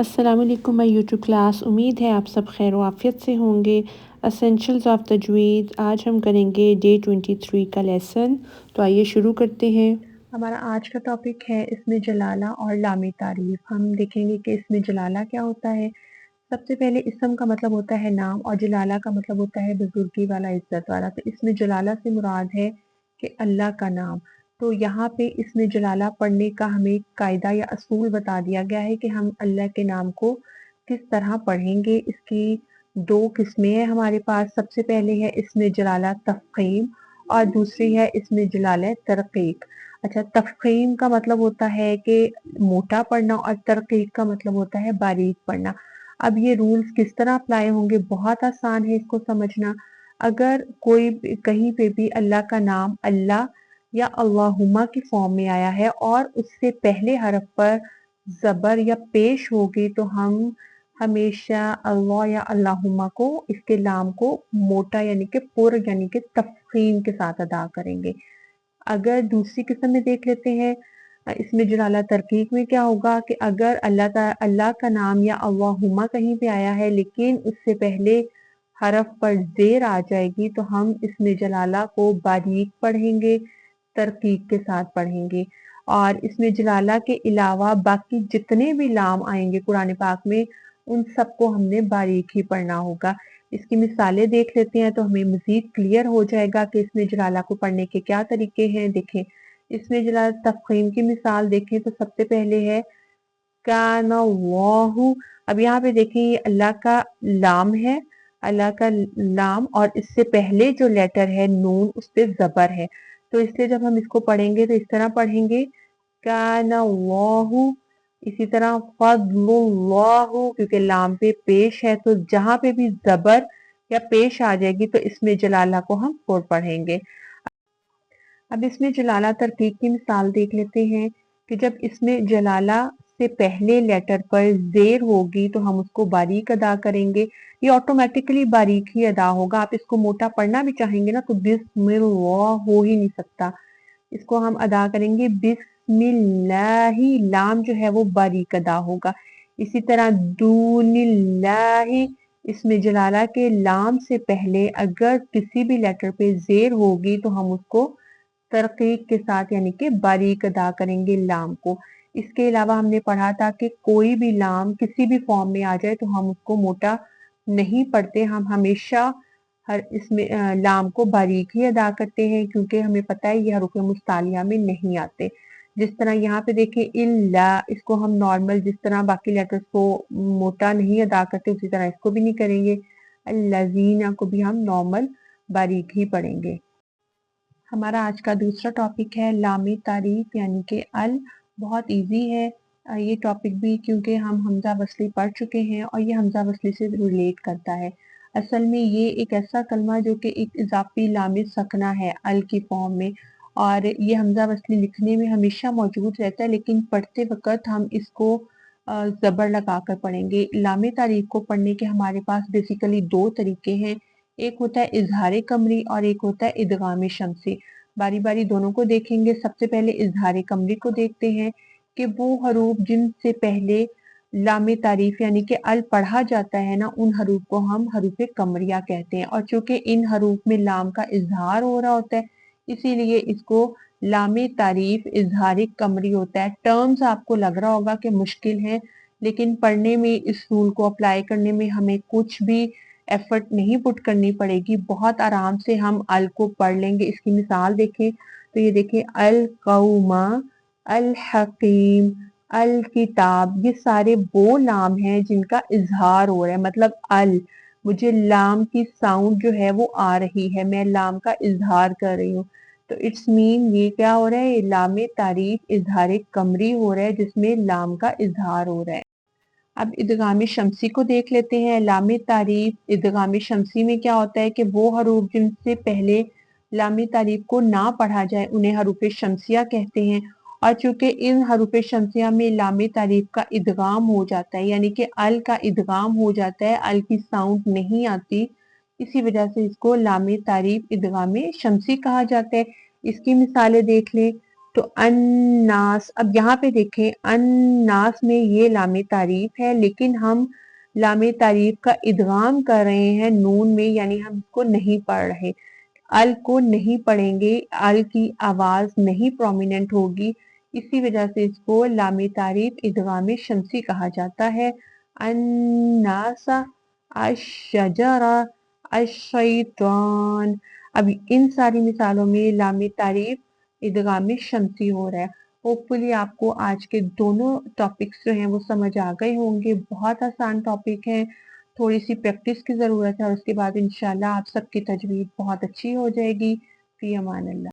अस्सलाम वालेकुम my YouTube class. उम्मीद है आप सब खैर आफियत से होंगे। एसेंशियल्स ऑफ तजवीद आज हम करेंगे डे 23 का लेसन। तो आइए शुरू करते हैं। हमारा आज का टॉपिक है इसमें जलाला और लामी तारीफ। हम देखेंगे कि इसमें जलाला क्या होता है। सबसे पहले इसम का मतलब होता है नाम और जलाला का मतलब होता है बुजुर्गी वाला, इज्जत वाला। तो इसमें जलाला से मुराद है कि अल्लाह का नाम। तो यहाँ पे इसमें जलाला पढ़ने का हमें कायदा या असूल बता दिया गया है कि हम अल्लाह के नाम को किस तरह पढ़ेंगे। इसकी दो किस्में हैं हमारे पास। सबसे पहले है इसमें जलाला तफखीम और दूसरी है इसमें जलाला तरकीक। अच्छा, तफखीम का मतलब होता है कि मोटा पढ़ना और तरकीक का मतलब होता है बारीक पढ़ना। अब ये रूल्स किस तरह अप्लाई होंगे, बहुत आसान है इसको समझना। अगर कोई कहीं पे भी अल्लाह का नाम अल्लाह या अल्लाहुम्मा की फॉर्म में आया है और उससे पहले हरफ पर जबर या पेश होगी तो हम हमेशा अल्लाह या अल्लाहुम्मा को, इसके लाम को मोटा यानी कि पुर यानी कि तफखीम के साथ अदा करेंगे। अगर दूसरी किस्म में देख लेते हैं, इसमें जलाला तरकीक में क्या होगा कि अगर अल्लाह का नाम या अल्लाहुम्मा कहीं पे आया है लेकिन उससे पहले हरफ पर जेर आ जाएगी तो हम इसमें जलाला को बारीक पढ़ेंगे, तरकीक के साथ पढ़ेंगे। और इसमें जलाला के अलावा बाकी जितने भी लाम आएंगे कुरान पाक में उन सबको हमने बारीक ही पढ़ना होगा। इसकी मिसालें देख लेते हैं तो हमें मजीद क्लियर हो जाएगा कि इसमें जलाला को पढ़ने के क्या तरीके हैं। देखें, इसमें जलाला तफखीम की मिसाल देखें तो सबसे पहले है कान अल्लाहु। अब यहाँ पे देखें ये अल्लाह का लाम है, अल्लाह का लाम, और इससे पहले जो लेटर है नून उस पे जबर है। तो इसलिए जब हम इसको पढ़ेंगे तो इस तरह पढ़ेंगे कान अल्लाहु। इसी तरह फज़लुल्लाहु, क्योंकि लाम पे पेश है तो जहां पे भी जबर या पेश आ जाएगी तो इसमें जलाला को हम पुर पढ़ेंगे। अब इसमें जलाला तरकीब की मिसाल देख लेते हैं कि जब इसमें जलाला से पहले लेटर पर जेर होगी तो हम उसको बारीक अदा करेंगे। ये ऑटोमेटिकली बारीक ही अदा होगा। आप इसको मोटा पढ़ना भी चाहेंगे ना तो बिस्मिल्लाह हो ही नहीं सकता। इसको हम अदा करेंगे बिस्मिल्लाही, लाम जो है वो बारीक अदा होगा। इसी तरह दूनिल्लाही, इसमें जलाला के लाम से पहले अगर किसी भी लेटर पे जेर होगी तो हम उसको तरकीक के साथ यानी कि बारीक अदा करेंगे लाम को। इसके अलावा हमने पढ़ा था कि कोई भी लाम किसी भी फॉर्म में आ जाए तो हम उसको मोटा नहीं पढ़ते, हम हमेशा हर इसमें लाम को बारीक ही अदा करते हैं क्योंकि हमें पता है ये हरूफ मुस्तालिया में नहीं आते। जिस तरह यहाँ पे देखें इल्ला, इसको हम नॉर्मल जिस तरह बाकी लेटर्स को मोटा नहीं अदा करते उसी तरह इसको भी नहीं करेंगे। अल्लज़ीना को भी हम नॉर्मल बारीक ही पढ़ेंगे। हमारा आज का दूसरा टॉपिक है लामी तारीफ यानी कि अल। बहुत इजी है ये टॉपिक भी क्योंकि हम हमजा वसली पढ़ चुके हैं और ये हमजा वसली से रिलेट करता है। असल में ये एक ऐसा कलमा जो कि एक इजाफी लामी सकना है अल की फॉर्म में, और ये हमजा वसली लिखने में हमेशा मौजूद रहता है लेकिन पढ़ते वक्त हम इसको ज़बर लगा कर पढ़ेंगे। लामी तारीफ को पढ़ने के हमारे पास बेसिकली दो तरीके हैं। एक होता है इजहार कमरी और एक होता है इदगाम शमसी। बारी बारी दोनों को देखेंगे। सबसे पहले इजहार कमरी को देखते हैं कि वो हरूफ जिनसे पहले लामे तारीफ यानी कि अल पढ़ा जाता है ना, उन हरूफ को हम हरूफ कमरिया कहते हैं। और चूंकि इन हरूफ में लाम का इजहार हो रहा होता है इसीलिए इसको लामे तारीफ इजहार कमरी होता है। टर्म्स आपको लग रहा होगा कि मुश्किल है लेकिन पढ़ने में इस रूल को अप्लाई करने में हमें कुछ भी एफर्ट नहीं पुट करनी पड़ेगी, बहुत आराम से हम अल को पढ़ लेंगे। इसकी मिसाल देखें तो ये देखें अल कौमा, अल हकीम, अल किताब, ये सारे वो लाम हैं जिनका इजहार हो रहा है। मतलब अल, मुझे लाम की साउंड जो है वो आ रही है, मैं लाम का इजहार कर रही हूँ। तो इट्स मीन ये क्या हो रहा है, ये लाम तारीफ इजहार कमरी हो रहा है जिसमें लाम का इजहार हो रहा है। अब इदगाम शमसी को देख लेते हैं। लामी तारीफ इदगाम शमसी में क्या होता है कि वो हरूफ जिनसे पहले लामी तारीफ को ना पढ़ा जाए उन्हें हरूफ शमसिया कहते हैं। और चूंकि इन हरूफ शमसिया में लामी तारीफ का इदगाम हो जाता है यानी कि अल का इदगाम हो जाता है, अल की साउंड नहीं आती, इसी वजह से इसको लामी तारीफ इदगाम शमसी कहा जाता है। इसकी मिसालें देख लें تو الناس، اب یہاں پہ دیکھیں الناس میں یہ لام تعریف ہے، لیکن ہم لام تعریف کا ادغام کر رہے ہیں نون میں، یعنی ہم اس کو نہیں پڑھ رہے، ال کو نہیں پڑھیں گے، ال کی آواز نہیں پرومیننٹ ہوگی، اسی وجہ سے اس کو لام تعریف ادغام شمسی کہا جاتا ہے۔ الناس، الشجرہ، الشیطان، اب ان ساری مثالوں میں لام تعریف ادغام شمسی ہو رہا ہے۔ ہوپفلی آپ کو آج کے دونوں ٹاپکس جو ہیں وہ سمجھ آ گئے ہوں گے، بہت آسان ٹاپک ہے، تھوڑی سی پریکٹس کی ضرورت ہے، اور اس کے بعد انشاءاللہ آپ سب کی تجوید بہت اچھی ہو جائے گی۔ فی امان اللہ۔